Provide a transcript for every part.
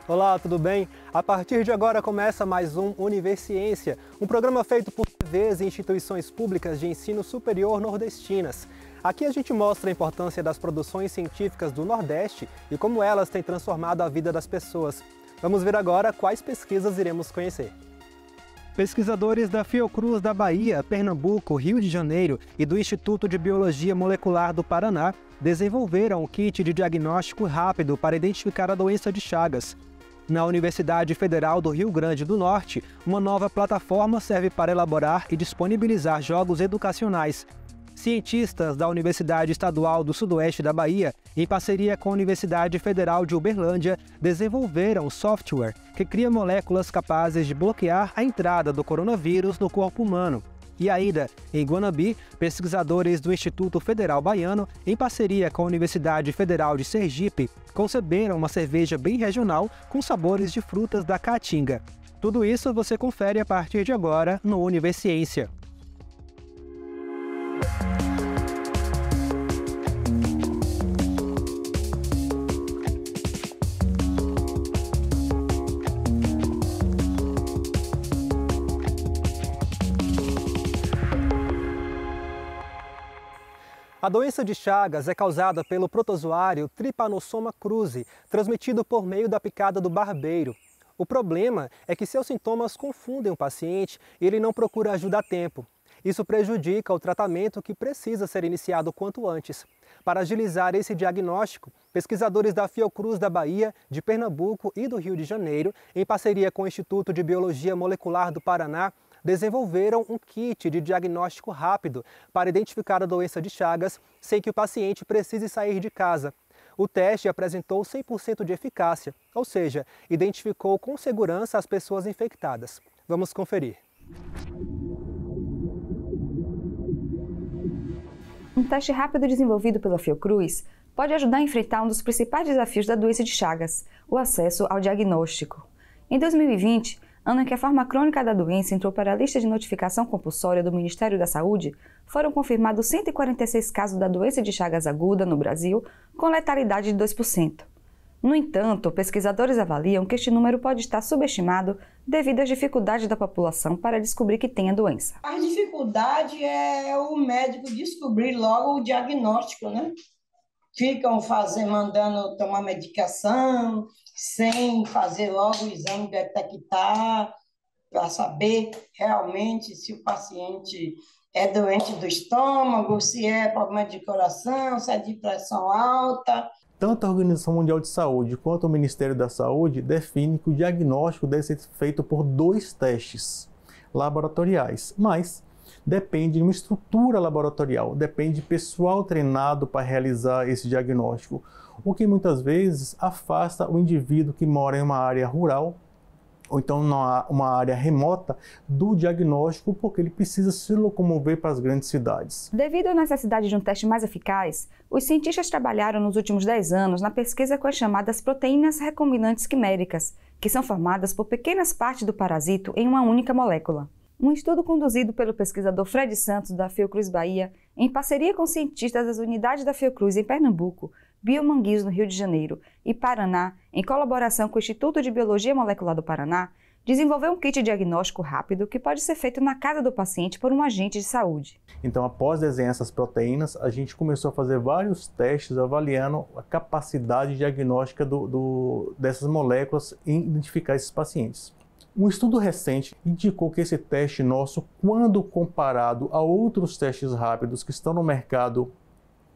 Olá, tudo bem? A partir de agora começa mais um Universiência, um programa feito por TVs e instituições públicas de ensino superior nordestinas. Aqui a gente mostra a importância das produções científicas do Nordeste e como elas têm transformado a vida das pessoas. Vamos ver agora quais pesquisas iremos conhecer. Pesquisadores da Fiocruz da Bahia, Pernambuco, Rio de Janeiro e do Instituto de Biologia Molecular do Paraná desenvolveram um kit de diagnóstico rápido para identificar a doença de Chagas. Na Universidade Federal do Rio Grande do Norte, uma nova plataforma serve para elaborar e disponibilizar jogos educacionais. Cientistas da Universidade Estadual do Sudoeste da Bahia, em parceria com a Universidade Federal de Uberlândia, desenvolveram um software que cria moléculas capazes de bloquear a entrada do coronavírus no corpo humano. E ainda, em Guanabi, pesquisadores do Instituto Federal Baiano, em parceria com a Universidade Federal de Sergipe, conceberam uma cerveja bem regional com sabores de frutas da Caatinga. Tudo isso você confere a partir de agora no Universiência. A doença de Chagas é causada pelo protozoário Trypanosoma cruzi, transmitido por meio da picada do barbeiro. O problema é que seus sintomas confundem o paciente e ele não procura ajuda a tempo. Isso prejudica o tratamento que precisa ser iniciado quanto antes. Para agilizar esse diagnóstico, pesquisadores da Fiocruz da Bahia, de Pernambuco e do Rio de Janeiro, em parceria com o Instituto de Biologia Molecular do Paraná, desenvolveram um kit de diagnóstico rápido para identificar a doença de Chagas sem que o paciente precise sair de casa. O teste apresentou 100% de eficácia, ou seja, identificou com segurança as pessoas infectadas. Vamos conferir. Um teste rápido desenvolvido pela Fiocruz pode ajudar a enfrentar um dos principais desafios da doença de Chagas, o acesso ao diagnóstico. Em 2020, ano em que a forma crônica da doença entrou para a lista de notificação compulsória do Ministério da Saúde, foram confirmados 146 casos da doença de Chagas aguda no Brasil, com letalidade de 2%. No entanto, pesquisadores avaliam que este número pode estar subestimado devido às dificuldades da população para descobrir que tem a doença. A dificuldade é o médico descobrir logo o diagnóstico, né? Ficam mandando tomar medicação, sem fazer logo o exame detectar, para saber realmente se o paciente é doente do estômago, se é problema de coração, se é de pressão alta. Tanto a Organização Mundial de Saúde quanto o Ministério da Saúde definem que o diagnóstico deve ser feito por 2 testes laboratoriais, mas depende de uma estrutura laboratorial, depende de pessoal treinado para realizar esse diagnóstico, o que muitas vezes afasta o indivíduo que mora em uma área rural ou então uma área remota do diagnóstico, porque ele precisa se locomover para as grandes cidades. Devido à necessidade de um teste mais eficaz, os cientistas trabalharam nos últimos 10 anos na pesquisa com as chamadas proteínas recombinantes quiméricas, que são formadas por pequenas partes do parasito em uma única molécula. Um estudo conduzido pelo pesquisador Fred Santos, da Fiocruz Bahia, em parceria com cientistas das unidades da Fiocruz em Pernambuco, Biomanguinhos no Rio de Janeiro e Paraná, em colaboração com o Instituto de Biologia Molecular do Paraná, desenvolveu um kit diagnóstico rápido que pode ser feito na casa do paciente por um agente de saúde. Então, após desenhar essas proteínas, a gente começou a fazer vários testes avaliando a capacidade diagnóstica dessas moléculas em identificar esses pacientes. Um estudo recente indicou que esse teste nosso, quando comparado a outros testes rápidos que estão no mercado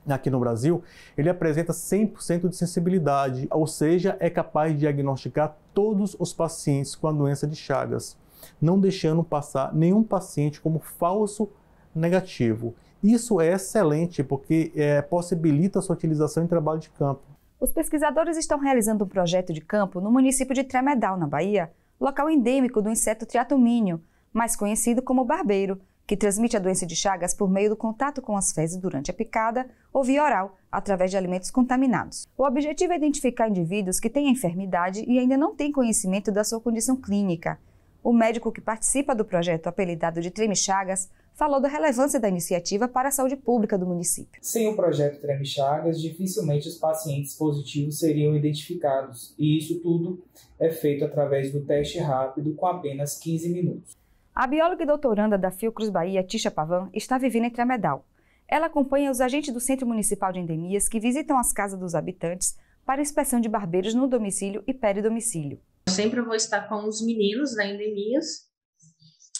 aqui no Brasil, ele apresenta 100% de sensibilidade, ou seja, é capaz de diagnosticar todos os pacientes com a doença de Chagas, não deixando passar nenhum paciente como falso negativo. Isso é excelente porque possibilita a sua utilização em trabalho de campo. Os pesquisadores estão realizando um projeto de campo no município de Tremedal, na Bahia, local endêmico do inseto triatomínio, mais conhecido como barbeiro, que transmite a doença de Chagas por meio do contato com as fezes durante a picada ou via oral, através de alimentos contaminados. O objetivo é identificar indivíduos que têm a enfermidade e ainda não têm conhecimento da sua condição clínica. O médico que participa do projeto apelidado de Treme Chagas falou da relevância da iniciativa para a saúde pública do município. Sem o projeto Treme Chagas, dificilmente os pacientes positivos seriam identificados, e isso tudo é feito através do teste rápido com apenas 15 minutos. A bióloga e doutoranda da Fiocruz Bahia, Tisha Pavan, está vivendo em Tremedal. Ela acompanha os agentes do Centro Municipal de Endemias que visitam as casas dos habitantes para inspeção de barbeiros no domicílio e peridomicílio. Eu sempre vou estar com os meninos da Endemias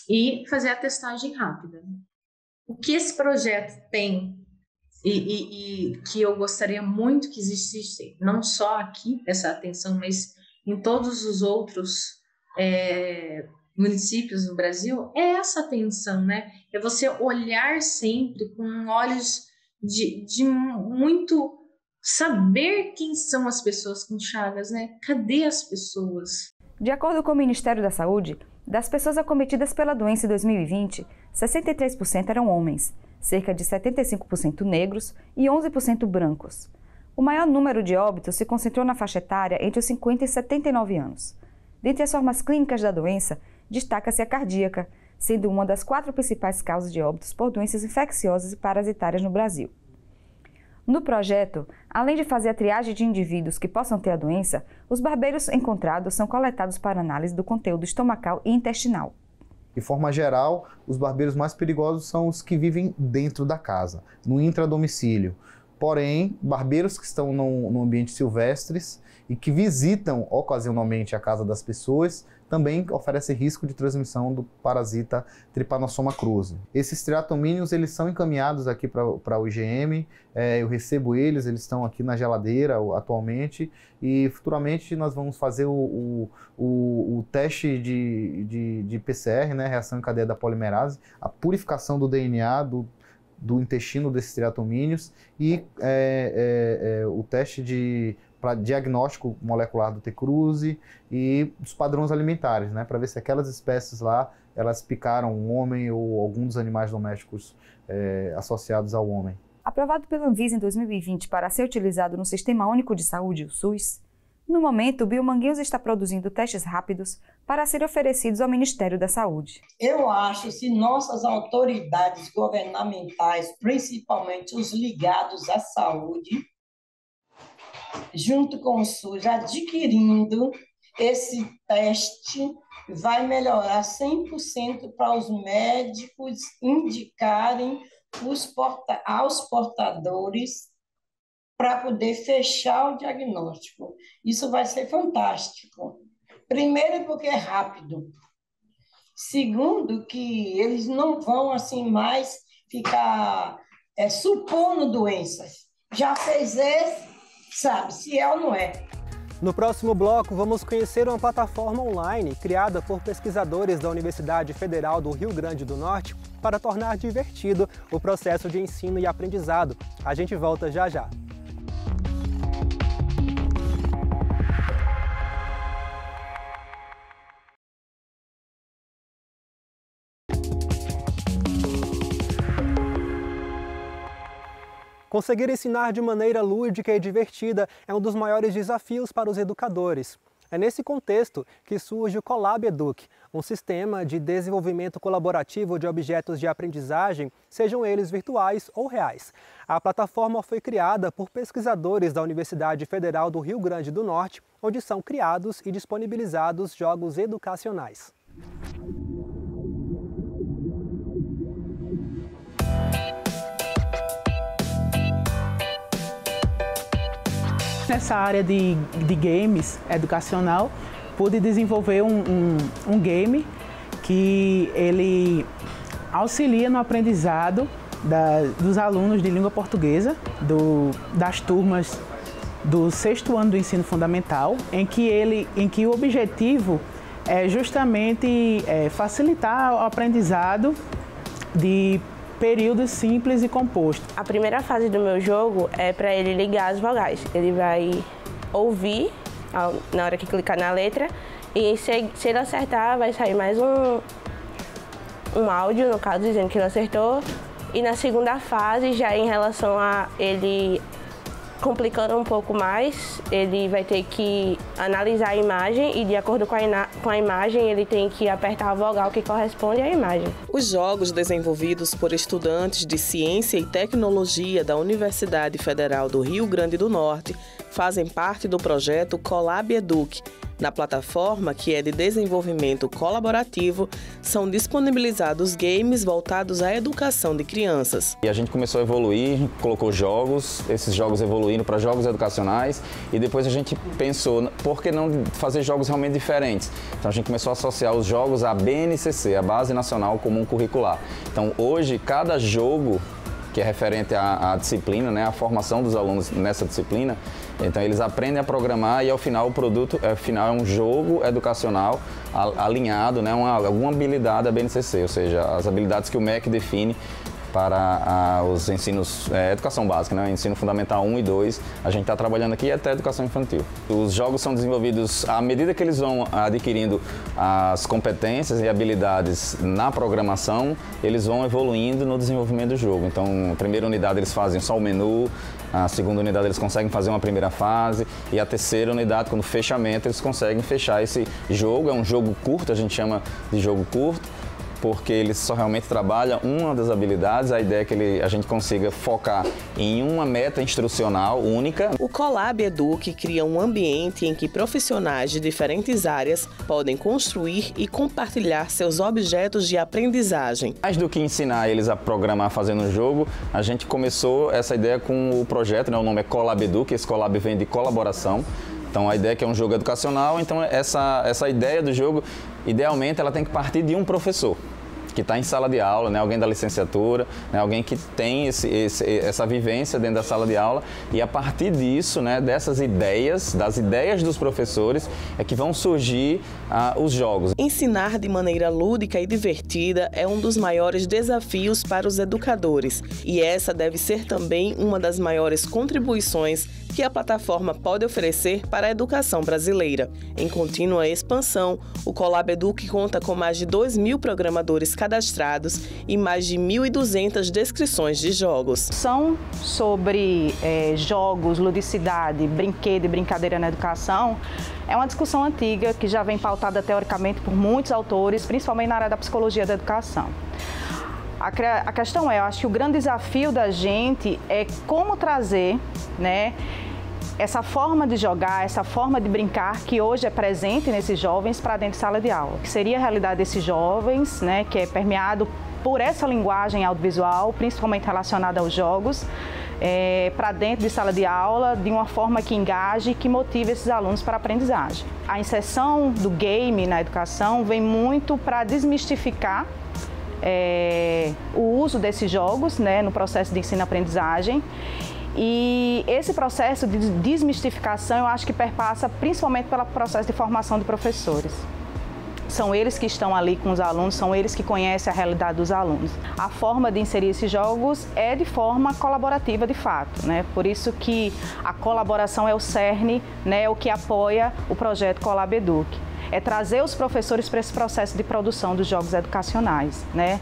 e fazer a testagem rápida. O que esse projeto tem e que eu gostaria muito que existisse, não só aqui, essa atenção, mas em todos os outros municípios do Brasil, é essa atenção, né? É você olhar sempre com olhos de muito saber quem são as pessoas com Chagas, né? Cadê as pessoas? De acordo com o Ministério da Saúde, das pessoas acometidas pela doença em 2020, 63% eram homens, cerca de 75% negros e 11% brancos. O maior número de óbitos se concentrou na faixa etária entre os 50 e 79 anos. Dentre as formas clínicas da doença, destaca-se a cardíaca, sendo uma das 4 principais causas de óbitos por doenças infecciosas e parasitárias no Brasil. No projeto, além de fazer a triagem de indivíduos que possam ter a doença, os barbeiros encontrados são coletados para análise do conteúdo estomacal e intestinal. De forma geral, os barbeiros mais perigosos são os que vivem dentro da casa, no intradomicílio. Porém, barbeiros que estão no ambiente silvestres e que visitam ocasionalmente a casa das pessoas também oferecem risco de transmissão do parasita Trypanosoma cruzi. Esses triatomínios eles são encaminhados aqui para o IgM, eu recebo eles estão aqui na geladeira atualmente e futuramente nós vamos fazer o teste de PCR, né, reação em cadeia da polimerase, a purificação do DNA do intestino desses triatomínios e o teste para diagnóstico molecular do T. cruzi e dos padrões alimentares, né, para ver se aquelas espécies lá, elas picaram um homem ou algum dos animais domésticos associados ao homem. Aprovado pela Anvisa em 2020 para ser utilizado no Sistema Único de Saúde, o SUS, no momento o Biomanguinhos está produzindo testes rápidos para serem oferecidos ao Ministério da Saúde. Eu acho que se nossas autoridades governamentais, principalmente os ligados à saúde, junto com o SUS, adquirindo esse teste, vai melhorar 100% para os médicos indicarem aos portadores para poder fechar o diagnóstico. Isso vai ser fantástico. Primeiro, porque é rápido. Segundo, que eles não vão assim mais ficar supondo doenças. Já fez esse, sabe se é ou não é. No próximo bloco, vamos conhecer uma plataforma online criada por pesquisadores da Universidade Federal do Rio Grande do Norte para tornar divertido o processo de ensino e aprendizado. A gente volta já já. Conseguir ensinar de maneira lúdica e divertida é um dos maiores desafios para os educadores. É nesse contexto que surge o Colab Educ, um sistema de desenvolvimento colaborativo de objetos de aprendizagem, sejam eles virtuais ou reais. A plataforma foi criada por pesquisadores da Universidade Federal do Rio Grande do Norte, onde são criados e disponibilizados jogos educacionais. Nessa área de games educacional, pude desenvolver um game que ele auxilia no aprendizado dos alunos de língua portuguesa, das turmas do 6º ano do ensino fundamental, em que o objetivo é justamente facilitar o aprendizado de períodos simples e compostos. A primeira fase do meu jogo é para ele ligar as vogais. Ele vai ouvir na hora que clicar na letra e se ele acertar vai sair mais um áudio, no caso, dizendo que ele acertou. E na segunda fase, já em relação a ele complicando um pouco mais, ele vai ter que analisar a imagem e, de acordo com a imagem, ele tem que apertar a vogal que corresponde à imagem. Os jogos desenvolvidos por estudantes de Ciência e Tecnologia da Universidade Federal do Rio Grande do Norte fazem parte do projeto Colab Educ. Na plataforma, que é de desenvolvimento colaborativo, são disponibilizados games voltados à educação de crianças. E a gente começou a evoluir, colocou jogos, esses jogos evoluindo para jogos educacionais e depois a gente pensou, por que não fazer jogos realmente diferentes? Então a gente começou a associar os jogos à BNCC, a Base Nacional Comum Curricular. Então hoje, cada jogo que é referente à disciplina, né, a formação dos alunos nessa disciplina, então eles aprendem a programar e ao final o produto é um jogo educacional alinhado, né, alguma habilidade da BNCC, ou seja, as habilidades que o MEC define para os ensinos, educação básica, né? Ensino fundamental 1 e 2, a gente está trabalhando aqui até educação infantil. Os jogos são desenvolvidos à medida que eles vão adquirindo as competências e habilidades na programação, eles vão evoluindo no desenvolvimento do jogo. Então, a primeira unidade eles fazem só o menu, a segunda unidade eles conseguem fazer uma primeira fase e a terceira unidade, quando fechamento, eles conseguem fechar esse jogo. É um jogo curto, a gente chama de jogo curto, porque ele só realmente trabalha uma das habilidades. A ideia é que a gente consiga focar em uma meta instrucional única. O Colab Educ cria um ambiente em que profissionais de diferentes áreas podem construir e compartilhar seus objetos de aprendizagem. Mais do que ensinar eles a programar fazendo um jogo, a gente começou essa ideia com o projeto, né? O nome é Colab Educ, esse Colab vem de colaboração. Então a ideia é que é um jogo educacional, então essa ideia do jogo, idealmente, ela tem que partir de um professor que está em sala de aula, né? Alguém da licenciatura, né? Alguém que tem essa vivência dentro da sala de aula e a partir disso, né? Dessas ideias, das ideias dos professores, é que vão surgir os jogos. Ensinar de maneira lúdica e divertida é um dos maiores desafios para os educadores e essa deve ser também uma das maiores contribuições que a plataforma pode oferecer para a educação brasileira. Em contínua expansão, o Colab Educ conta com mais de 2.000 programadores cadastrados e mais de 1.200 descrições de jogos. São sobre jogos, ludicidade, brinquedo e brincadeira na educação. É uma discussão antiga que já vem pautada teoricamente por muitos autores, principalmente na área da psicologia da educação. A questão eu acho que o grande desafio da gente é como trazer, né, essa forma de jogar, essa forma de brincar que hoje é presente nesses jovens para dentro de sala de aula. Que seria a realidade desses jovens, né, que é permeado por essa linguagem audiovisual, principalmente relacionada aos jogos, para dentro de sala de aula, de uma forma que engaje e que motive esses alunos para a aprendizagem. A inserção do game na educação vem muito para desmistificar o uso desses jogos, né, no processo de ensino-aprendizagem. E esse processo de desmistificação eu acho que perpassa principalmente pelo processo de formação de professores. São eles que estão ali com os alunos, são eles que conhecem a realidade dos alunos. A forma de inserir esses jogos é de forma colaborativa de fato, né? Por isso que a colaboração é o cerne, né, o que apoia o projeto Colab Educ. É trazer os professores para esse processo de produção dos jogos educacionais, né?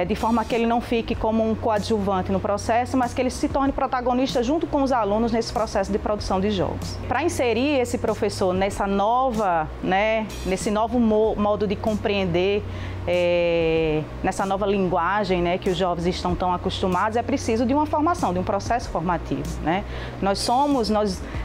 De forma que ele não fique como um coadjuvante no processo, mas que ele se torne protagonista junto com os alunos nesse processo de produção de jogos. Para inserir esse professor nessa nova, né, nesse novo modo de compreender, nessa nova linguagem, né, que os jovens estão tão acostumados, é preciso de uma formação, de um processo formativo, né? Nós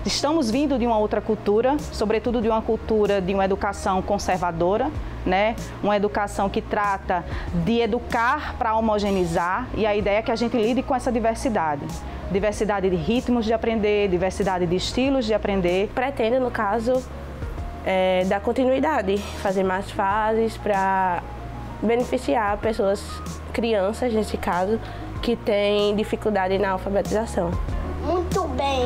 estamos vindo de uma outra cultura, sobretudo de uma cultura de uma educação conservadora, né? Uma educação que trata de educar para homogeneizar, e a ideia é que a gente lide com essa diversidade. Diversidade de ritmos de aprender, diversidade de estilos de aprender. Pretendo, no caso, dar continuidade, fazer mais fases para beneficiar pessoas, crianças nesse caso, que têm dificuldade na alfabetização. Muito bem!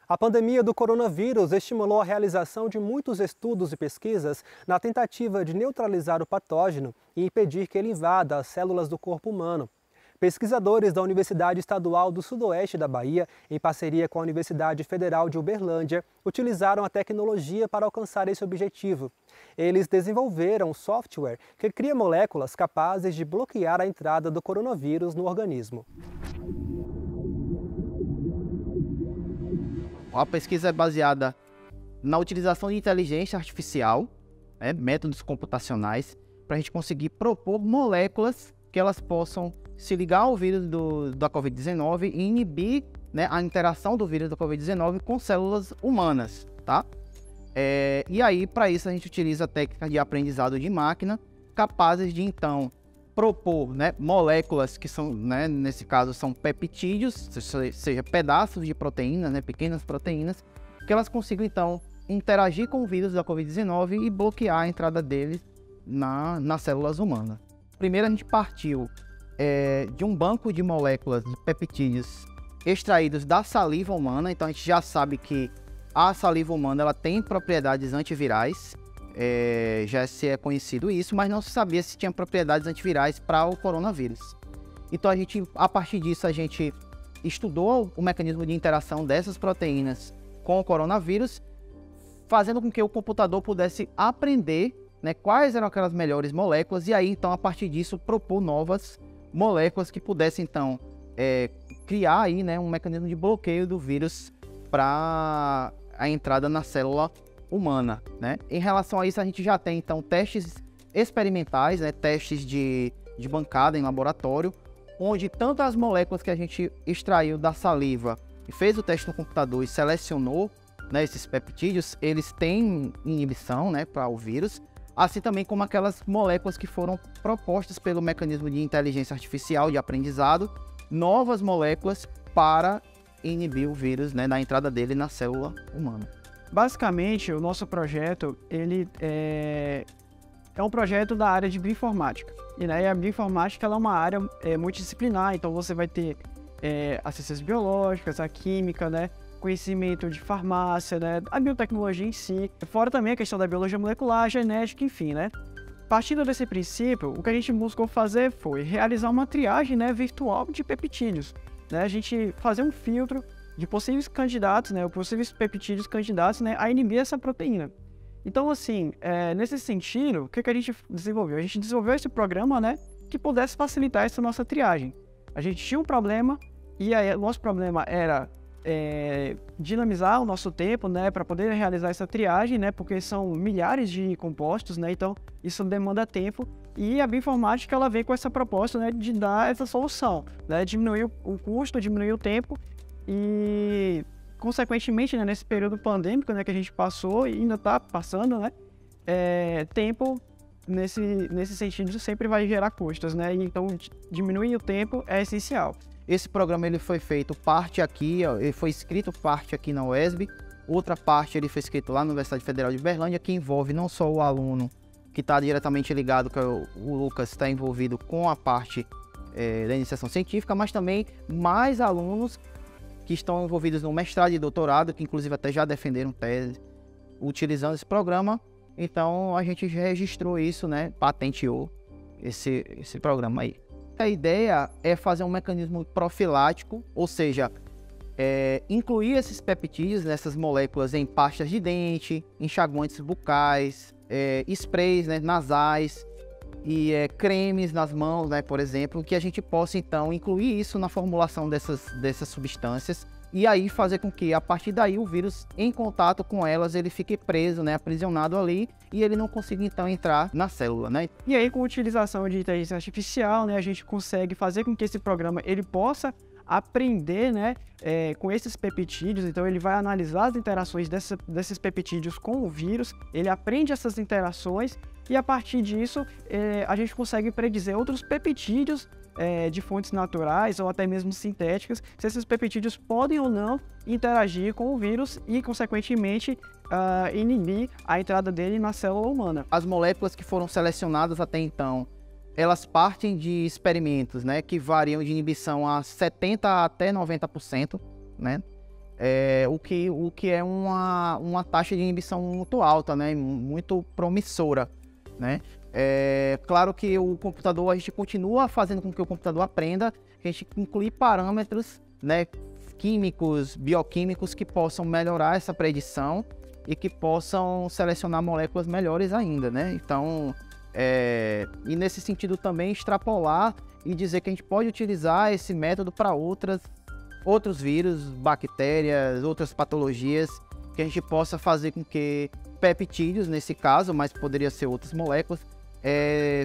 A pandemia do coronavírus estimulou a realização de muitos estudos e pesquisas na tentativa de neutralizar o patógeno e impedir que ele invada as células do corpo humano. Pesquisadores da Universidade Estadual do Sudoeste da Bahia, em parceria com a Universidade Federal de Uberlândia, utilizaram a tecnologia para alcançar esse objetivo. Eles desenvolveram um software que cria moléculas capazes de bloquear a entrada do coronavírus no organismo. A pesquisa é baseada na utilização de inteligência artificial, né, métodos computacionais, para a gente conseguir propor moléculas que elas possam se ligar ao vírus da Covid-19 e inibir, né, a interação do vírus da Covid-19 com células humanas, tá? E aí, para isso, a gente utiliza técnicas de aprendizado de máquina, capazes de, então, propor, né, moléculas que são, né, nesse caso, são peptídeos, seja pedaços de proteínas, né, pequenas proteínas, que elas consigam, então, interagir com o vírus da Covid-19 e bloquear a entrada deles nas células humanas. Primeiro, a gente partiu de um banco de moléculas de peptídeos extraídos da saliva humana. Então, a gente já sabe que a saliva humana ela tem propriedades antivirais, já se é conhecido isso, mas não se sabia se tinha propriedades antivirais para o coronavírus. Então, a partir disso, a gente estudou o mecanismo de interação dessas proteínas com o coronavírus, fazendo com que o computador pudesse aprender, né, quais eram aquelas melhores moléculas, e aí, então, a partir disso, propor novas moléculas que pudessem, então, criar aí, né, um mecanismo de bloqueio do vírus para a entrada na célula humana, né? Em relação a isso, a gente já tem, então, testes experimentais, né, testes de bancada em laboratório, onde tanto as moléculas que a gente extraiu da saliva e fez o teste no computador e selecionou, né, esses peptídeos, eles têm inibição, né, para o vírus, assim também como aquelas moléculas que foram propostas pelo mecanismo de inteligência artificial de aprendizado, novas moléculas para inibir o vírus, né, na entrada dele na célula humana. Basicamente, o nosso projeto ele é um projeto da área de bioinformática. E, né, a bioinformática ela é uma área multidisciplinar, então você vai ter as ciências biológicas, a química, né, conhecimento de farmácia, né, a biotecnologia em si, fora também a questão da biologia molecular, a genética, enfim, né. Partindo desse princípio, o que a gente buscou fazer foi realizar uma triagem, né, virtual de peptídeos, né, a gente fazer um filtro de possíveis candidatos, né, possíveis peptídeos candidatos, né, a inibir essa proteína. Então, assim, nesse sentido, o que a gente desenvolveu? A gente desenvolveu esse programa, né, que pudesse facilitar essa nossa triagem. A gente tinha um problema e aí o nosso problema era dinamizar o nosso tempo, né, para poder realizar essa triagem, né, porque são milhares de compostos, né, então isso demanda tempo. E a bioinformática ela vem com essa proposta, né, de dar essa solução, né, diminuir o custo, diminuir o tempo e, consequentemente, né, nesse período pandêmico, né, que a gente passou e ainda está passando, né, tempo nesse sentido sempre vai gerar custos, né, e então diminuir o tempo é essencial. Esse programa ele foi feito parte aqui, ele foi escrito parte aqui na UESB, outra parte ele foi escrito lá na Universidade Federal de Uberlândia, que envolve não só o aluno que está diretamente ligado, que é o Lucas, está envolvido com a parte da iniciação científica, mas também mais alunos que estão envolvidos no mestrado e doutorado, que inclusive até já defenderam tese utilizando esse programa. Então a gente registrou isso, né, patenteou esse programa aí. A ideia é fazer um mecanismo profilático, ou seja, incluir esses peptídeos, essas moléculas em pastas de dente, enxaguantes bucais, sprays, né, nasais e cremes nas mãos, né, por exemplo, que a gente possa então incluir isso na formulação dessas substâncias e aí fazer com que a partir daí o vírus em contato com elas ele fique preso, né, aprisionado ali e ele não consiga então entrar na célula, né? E aí com a utilização de inteligência artificial, né, a gente consegue fazer com que esse programa ele possa aprender, né, com esses peptídeos. Então ele vai analisar as interações desses peptídeos com o vírus, ele aprende essas interações e a partir disso a gente consegue predizer outros peptídeos de fontes naturais ou até mesmo sintéticas, se esses peptídeos podem ou não interagir com o vírus e, consequentemente, inibir a entrada dele na célula humana. As moléculas que foram selecionadas até então, elas partem de experimentos, né, que variam de inibição a 70% até 90%, né? O que é uma taxa de inibição muito alta, né, muito promissora, né? Claro que o computador, a gente continua fazendo com que o computador aprenda, a gente inclui parâmetros, né, químicos, bioquímicos que possam melhorar essa predição e que possam selecionar moléculas melhores ainda, né? Então, e nesse sentido também extrapolar e dizer que a gente pode utilizar esse método para outras outros vírus, bactérias, outras patologias, que a gente possa fazer com que peptídeos, nesse caso, mas poderia ser outras moléculas,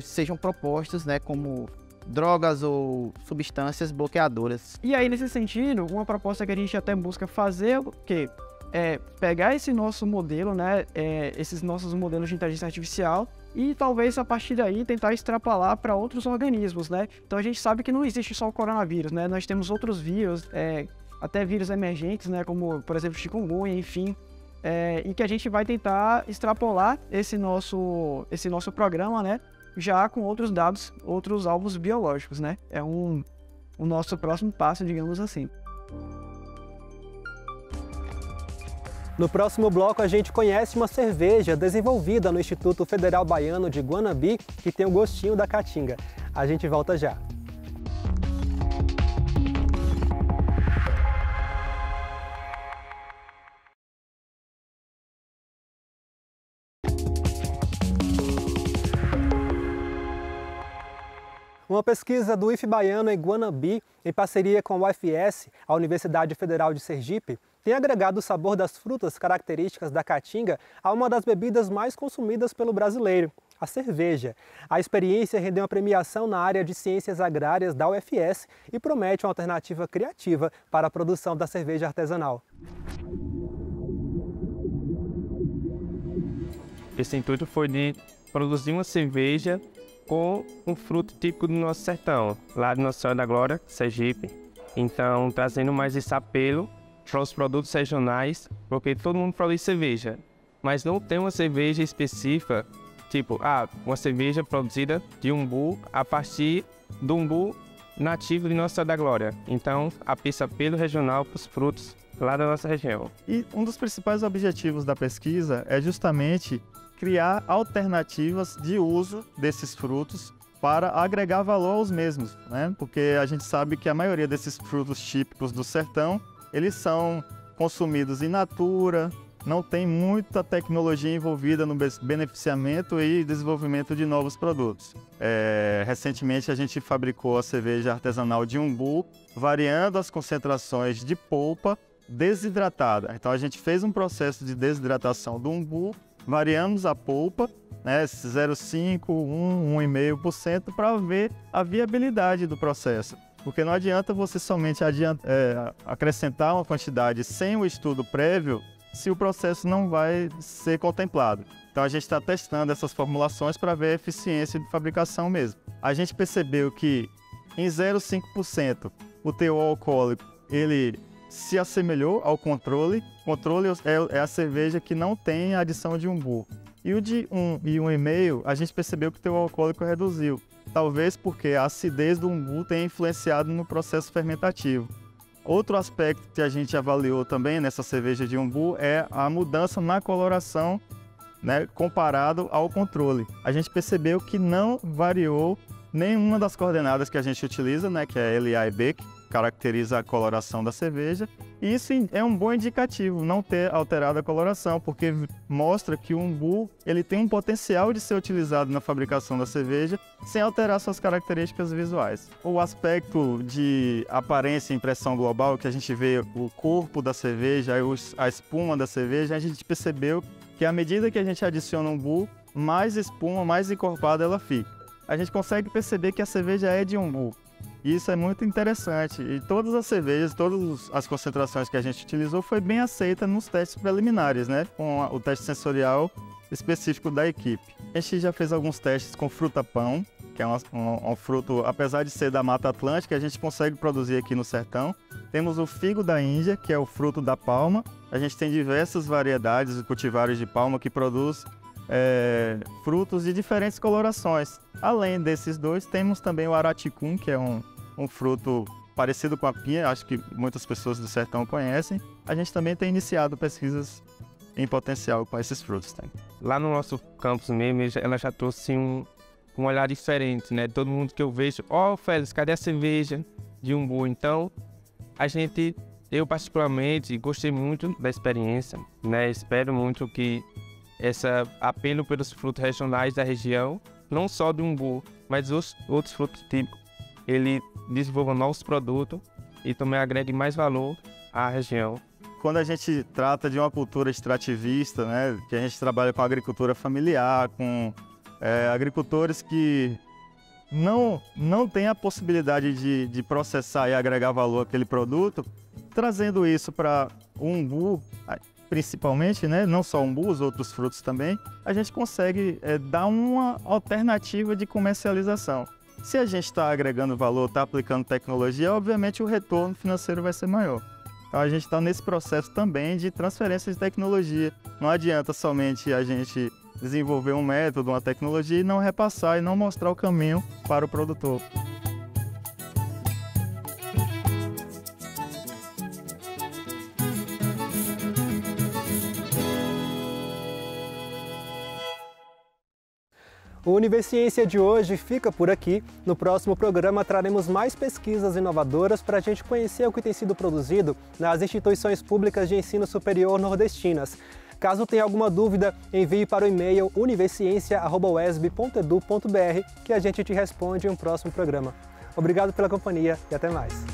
sejam propostas, né, como drogas ou substâncias bloqueadoras. E aí, nesse sentido, uma proposta que a gente até busca fazer o quê? É pegar esse nosso modelo, né, esses nossos modelos de inteligência artificial e talvez a partir daí tentar extrapolar para outros organismos, né? Então a gente sabe que não existe só o coronavírus, né? Nós temos outros vírus, até vírus emergentes, né, como por exemplo chikungunya, enfim, em que a gente vai tentar extrapolar esse nosso programa, né, já com outros dados, outros alvos biológicos, né? É o nosso próximo passo, digamos assim. No próximo bloco, a gente conhece uma cerveja desenvolvida no Instituto Federal Baiano de Guanabi, que tem o gostinho da caatinga. A gente volta já. Uma pesquisa do IF Baiano em Guanabi, em parceria com o UFS, a Universidade Federal de Sergipe, tem agregado o sabor das frutas características da caatinga a uma das bebidas mais consumidas pelo brasileiro, a cerveja. A experiência rendeu uma premiação na área de ciências agrárias da UFS e promete uma alternativa criativa para a produção da cerveja artesanal. Esse intuito foi de produzir uma cerveja com um fruto típico do nosso sertão, lá de Nossa Senhora da Glória, Sergipe. Então, trazendo mais esse apelo para os produtos regionais, porque todo mundo produz cerveja, mas não tem uma cerveja específica, tipo, uma cerveja produzida de umbu a partir do umbu nativo de Nossa Senhora da Glória. Então, esse apelo regional para os frutos lá da nossa região. E um dos principais objetivos da pesquisa é justamente criar alternativas de uso desses frutos para agregar valor aos mesmos, né? Porque a gente sabe que a maioria desses frutos típicos do sertão, eles são consumidos in natura, não tem muita tecnologia envolvida no beneficiamento e desenvolvimento de novos produtos. Recentemente a gente fabricou a cerveja artesanal de umbu, variando as concentrações de polpa desidratada. Então a gente fez um processo de desidratação do umbu, variamos a polpa, né, 0,5%, 1,5%, para ver a viabilidade do processo. Porque não adianta você somente acrescentar uma quantidade sem o estudo prévio se o processo não vai ser contemplado. Então a gente está testando essas formulações para ver a eficiência de fabricação mesmo. A gente percebeu que em 0,5% o teor alcoólico ele se assemelhou ao controle. Controle é a cerveja que não tem adição de umbu. E o de 1 e 1,5, a gente percebeu que o teor alcoólico reduziu. Talvez porque a acidez do umbu tenha influenciado no processo fermentativo. Outro aspecto que a gente avaliou também nessa cerveja de umbu é a mudança na coloração, né, comparado ao controle. A gente percebeu que não variou nenhuma das coordenadas que a gente utiliza, né, que é LA e B, que caracteriza a coloração da cerveja. E isso é um bom indicativo, não ter alterado a coloração, porque mostra que o umbu ele tem um potencial de ser utilizado na fabricação da cerveja sem alterar suas características visuais. O aspecto de aparência e impressão global, que a gente vê o corpo da cerveja, a espuma da cerveja, a gente percebeu que à medida que a gente adiciona umbu, mais espuma, mais encorpada ela fica. A gente consegue perceber que a cerveja é de umbu. Isso é muito interessante e todas as cervejas, todas as concentrações que a gente utilizou foi bem aceita nos testes preliminares, né? Com o teste sensorial específico da equipe. A gente já fez alguns testes com fruta-pão, que é um fruto, apesar de ser da Mata Atlântica, a gente consegue produzir aqui no sertão. Temos o figo da Índia, que é o fruto da palma. A gente tem diversas variedades de cultivares de palma que produz frutos de diferentes colorações. Além desses dois, temos também o araticum, que é um fruto parecido com a pinha, acho que muitas pessoas do sertão conhecem. A gente também tem iniciado pesquisas em potencial com esses frutos. Tá? Lá no nosso campus mesmo, ela já trouxe um olhar diferente, né? Todo mundo que eu vejo, Félix, cadê a cerveja de umbu? Então, eu particularmente gostei muito da experiência, né? Espero muito que esse apelo pelos frutos regionais da região, não só do umbu, mas os outros frutos típicos, ele desenvolva novos produtos e também agregue mais valor à região. Quando a gente trata de uma cultura extrativista, né, que a gente trabalha com agricultura familiar, com agricultores que não têm a possibilidade de processar e agregar valor àquele produto, trazendo isso para o umbu, principalmente, né, não só o umbu, os outros frutos também, a gente consegue dar uma alternativa de comercialização. Se a gente está agregando valor, está aplicando tecnologia, obviamente o retorno financeiro vai ser maior. Então a gente está nesse processo também de transferência de tecnologia. Não adianta somente a gente desenvolver um método, uma tecnologia e não repassar e não mostrar o caminho para o produtor. O Universiência de hoje fica por aqui. No próximo programa traremos mais pesquisas inovadoras para a gente conhecer o que tem sido produzido nas instituições públicas de ensino superior nordestinas. Caso tenha alguma dúvida, envie para o e-mail universiencia@uesb.edu.br que a gente te responde em um próximo programa. Obrigado pela companhia e até mais.